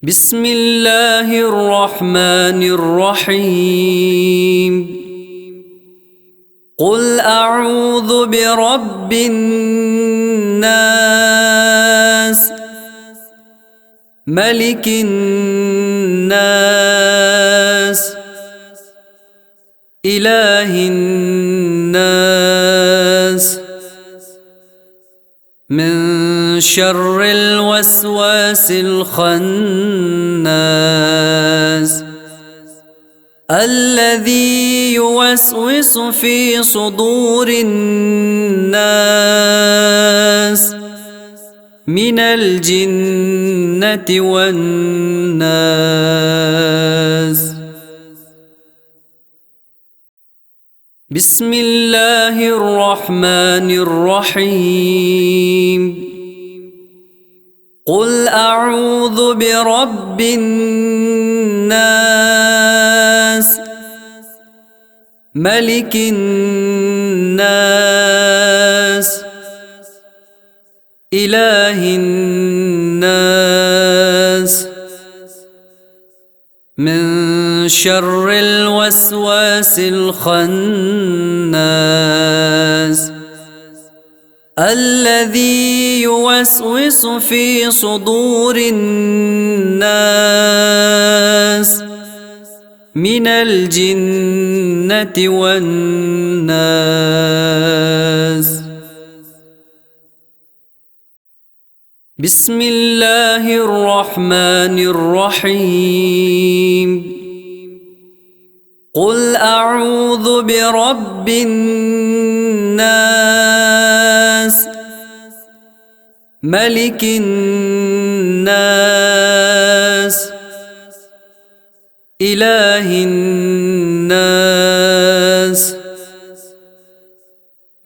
بسم الله الرحمن الرحيم. قل أعوذ برب الناس، ملك الناس، إله الناس، من شر الوسواس الخناس الذي يوسوس في صدور الناس من الجنة والناس. بسم الله الرحمن الرحيم. قل أعوذ برب الناس، ملك الناس، إله الناس، من شر الوسواس الخناس الذي يوسوس في صدور الناس من الجنة والناس. بسم الله الرحمن الرحيم. قل أعوذ برب الناس، ملك الناس، إله الناس،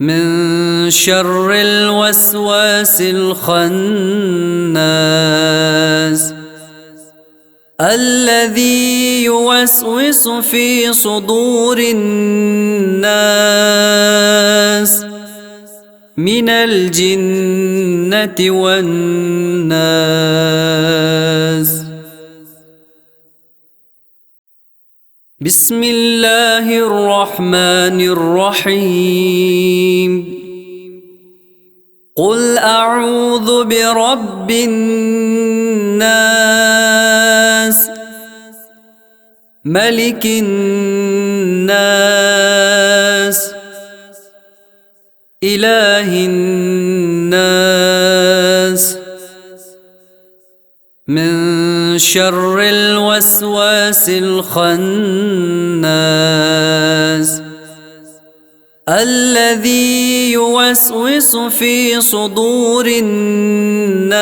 من شر الوسواس الخناس الذي يوسوس في صدور الناس من الجنة والناس. بسم الله الرحمن الرحيم. قل أعوذ برب الناس، ملك الناس، إله الناس، من شر الوسواس الخناس الذي يوسوس في صدور الناس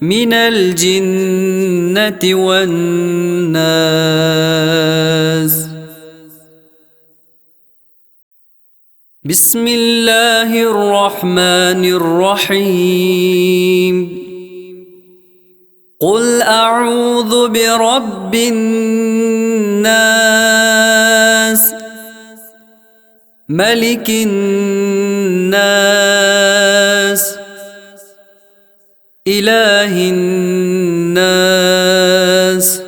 من الجنة والناس. بسم الله الرحمن الرحيم. قل أعوذ برب الناس، ملك الناس، إله الناس،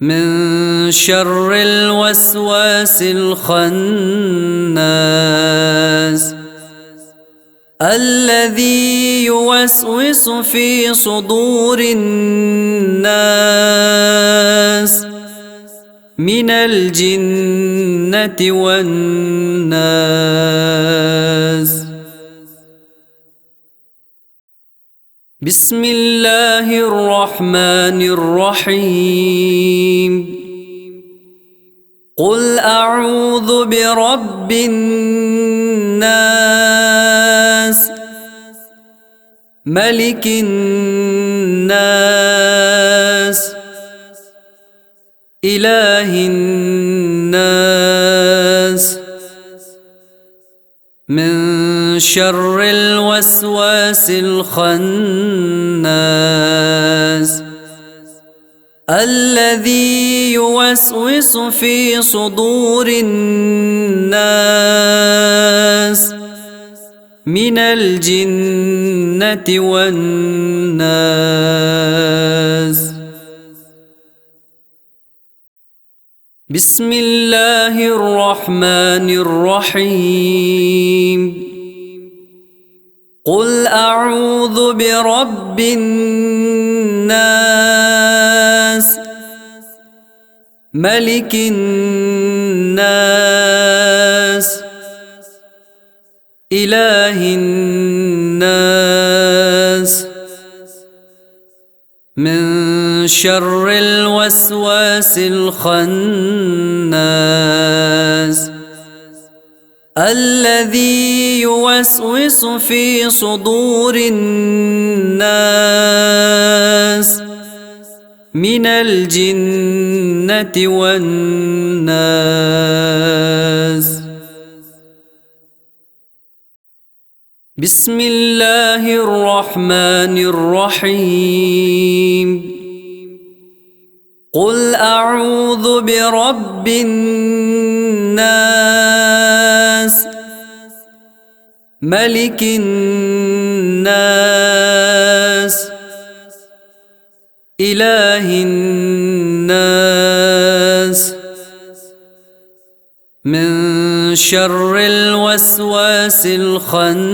من شر الوسواس الخناس الذي يوسوس في صدور الناس من الجنة والناس. بسم الله الرحمن الرحيم. قل أعوذ برب الناس، ملك الناس، إله الناس، من شر الوسواس الخناس الذي يوسوس في صدور الناس من الجنة والناس. بسم الله الرحمن الرحيم. قل أعوذ برب الناس ملك الناس إله الناس من شر الوسواس الخناس الذي يوسوس في صدور الناس من الجنة والناس. بسم الله الرحمن الرحيم. قل أعوذ برب الناس ملك الناس إله الناس من شر الوسواس الخناس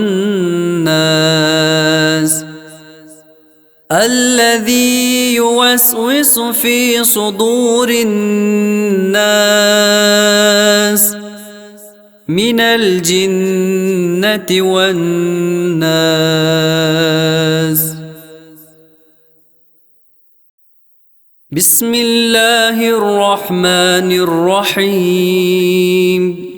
الذي يوسوس في صدور الناس من الجنة والناس. بسم الله الرحمن الرحيم.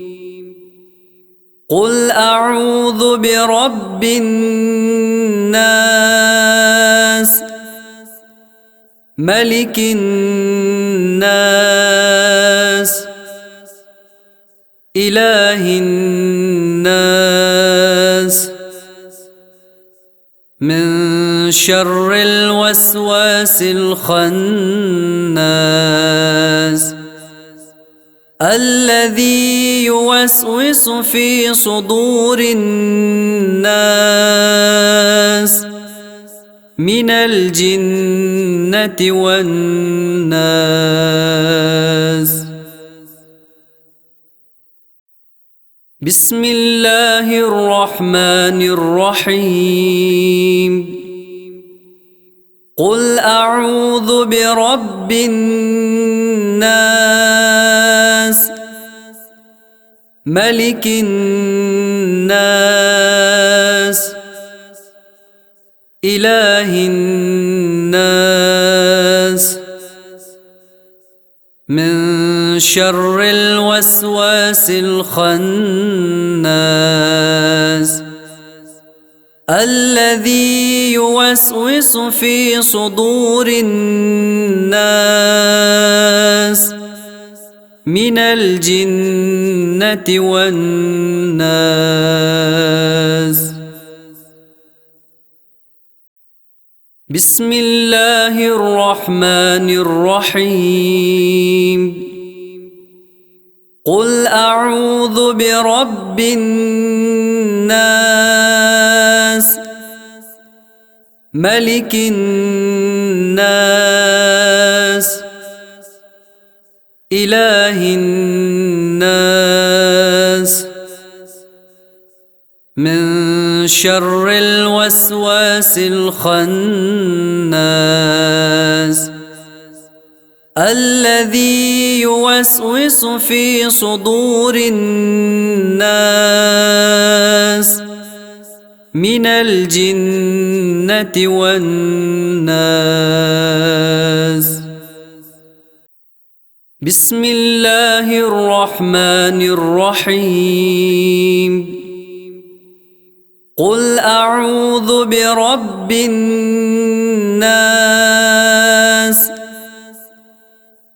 قل أعوذ برب الناس ملك الناس إله الناس من شر الوسواس الخناس الذي يوسوس في صدور الناس من الجنة والناس. بسم الله الرحمن الرحيم. قل أعوذ برب الناس ملك الناس إله الناس من شر الوسواس الخناس الذي يوسوس في صدور الناس من الجنة والناس. بسم الله الرحمن الرحيم. قل أعوذ برب الناس ملك الناس إله الناس من شر الوسواس الخناس الذي يوسوس في صدور الناس من الجنة والناس. بسم الله الرحمن الرحيم. قل أعوذ برب الناس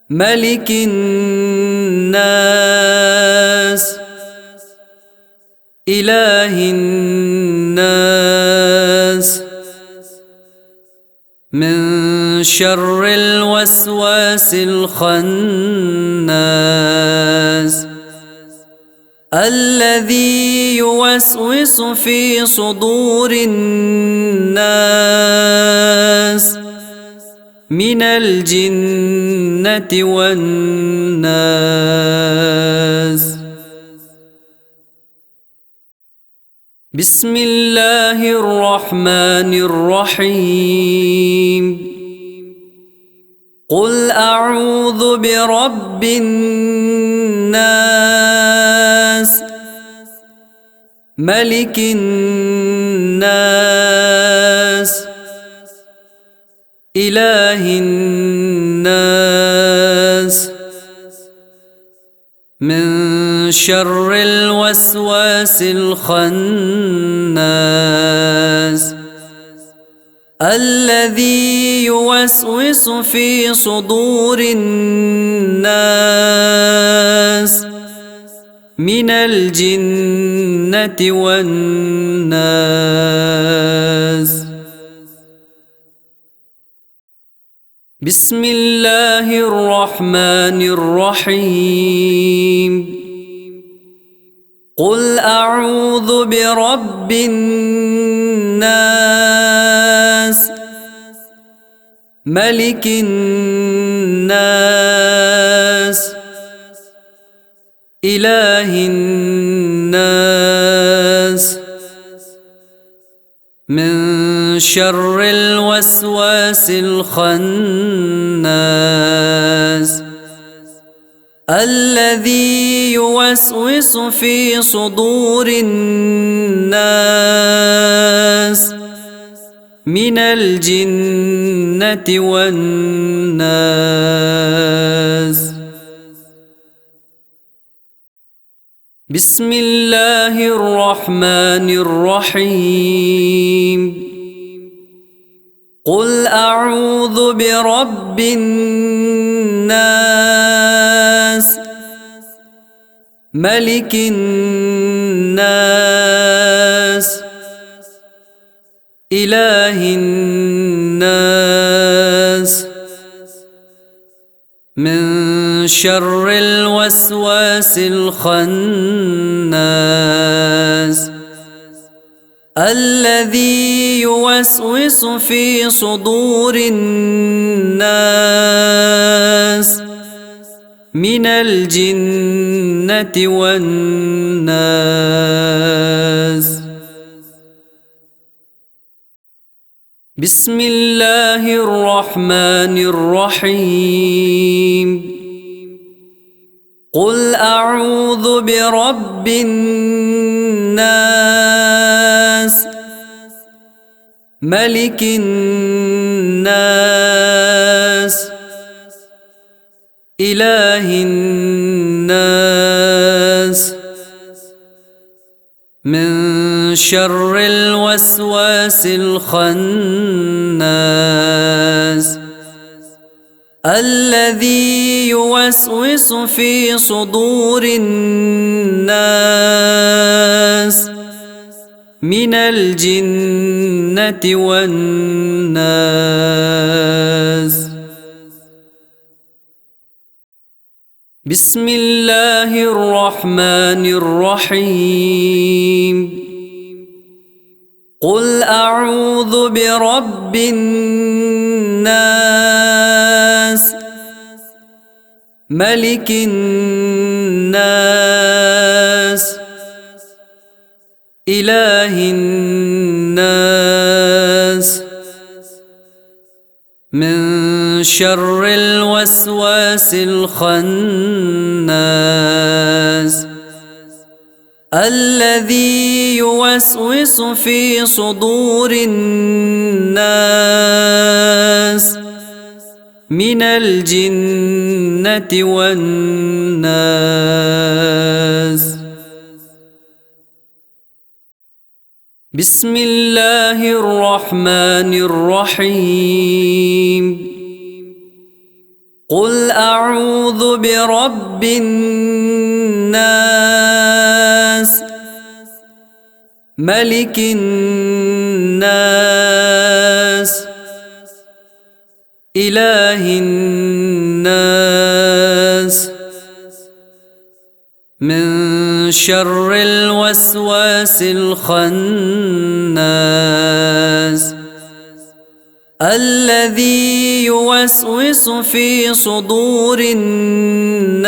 ملك الناس إله الناس من شر الوسواس الخناس الذي يوسوس في صدور الناس من الجنة والناس. بسم الله الرحمن الرحيم. قل أعوذ برب الناس ملك الناس إله الناس من شر الوسواس الخناس الذي يوسوس في صدور الناس من الجنة والناس. بسم الله الرحمن الرحيم. قل أعوذ برب الناس ملك الناس إله الناس من شر الوسواس الخناس الذي يوسوس في صدور الناس من الجنة والناس. بسم الله الرحمن الرحيم. قل أعوذ برب الناس ملك الناس إله الناس من شر الوسواس الخناس الذي يوسوس في صدور الناس من الجنة والناس. بسم الله الرحمن الرحيم. قل أعوذ برب الناس ملك الناس إله الناس من شر الوسواس الخناس الذي يوسوس في صدور الناس من الجنة والناس. بسم الله الرحمن الرحيم. قل أعوذ برب الناس ملك الناس إله الناس من شر الوسواس الخناس الذي يوسوس في صدور الناس من الجنة والناس. بسم الله الرحمن الرحيم. قل أعوذ برب الناس ملك الناس إله الناس من شر الوسواس الخناس الذي يوسوس في صدور الناس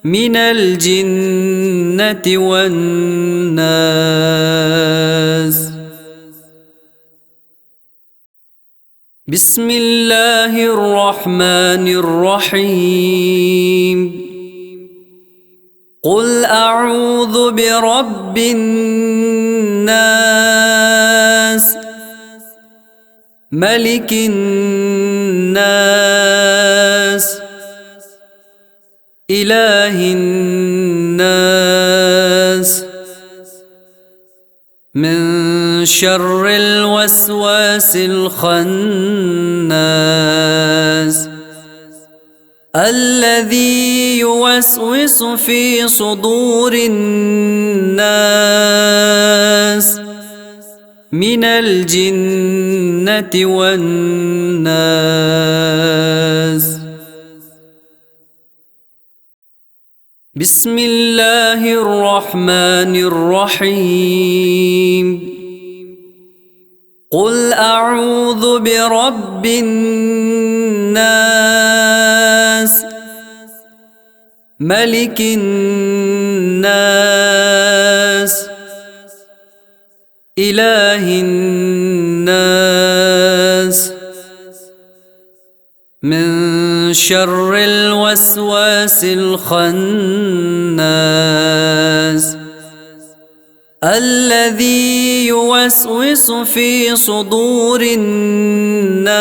من الجنة والناس. بسم الله الرحمن الرحيم. قل أعوذ برب الناس ملك الناس إله الناس من شر الوسواس الخناس الذي يوسوس في صدور الناس من الجنة والناس. بسم الله الرحمن الرحيم. قل أعوذ برب الناس ملك الناس إله الناس من شر الوسواس الخناس الذي يوسوس في صدور الناس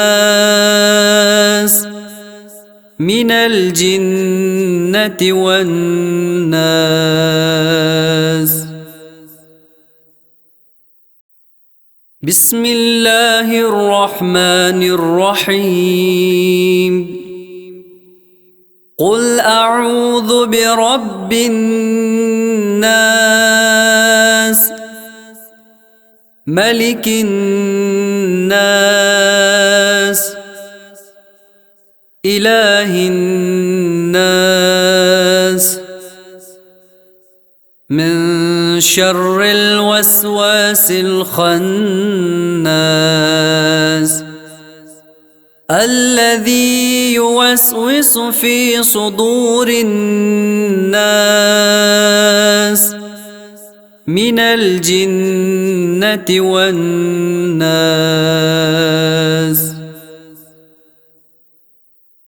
من الجنة والناس. بسم الله الرحمن الرحيم. قل أعوذ برب الناس ملك الناس إله الناس من شر الوسواس الخناس الذي يوسوس في صدور الناس من الجنة والناس.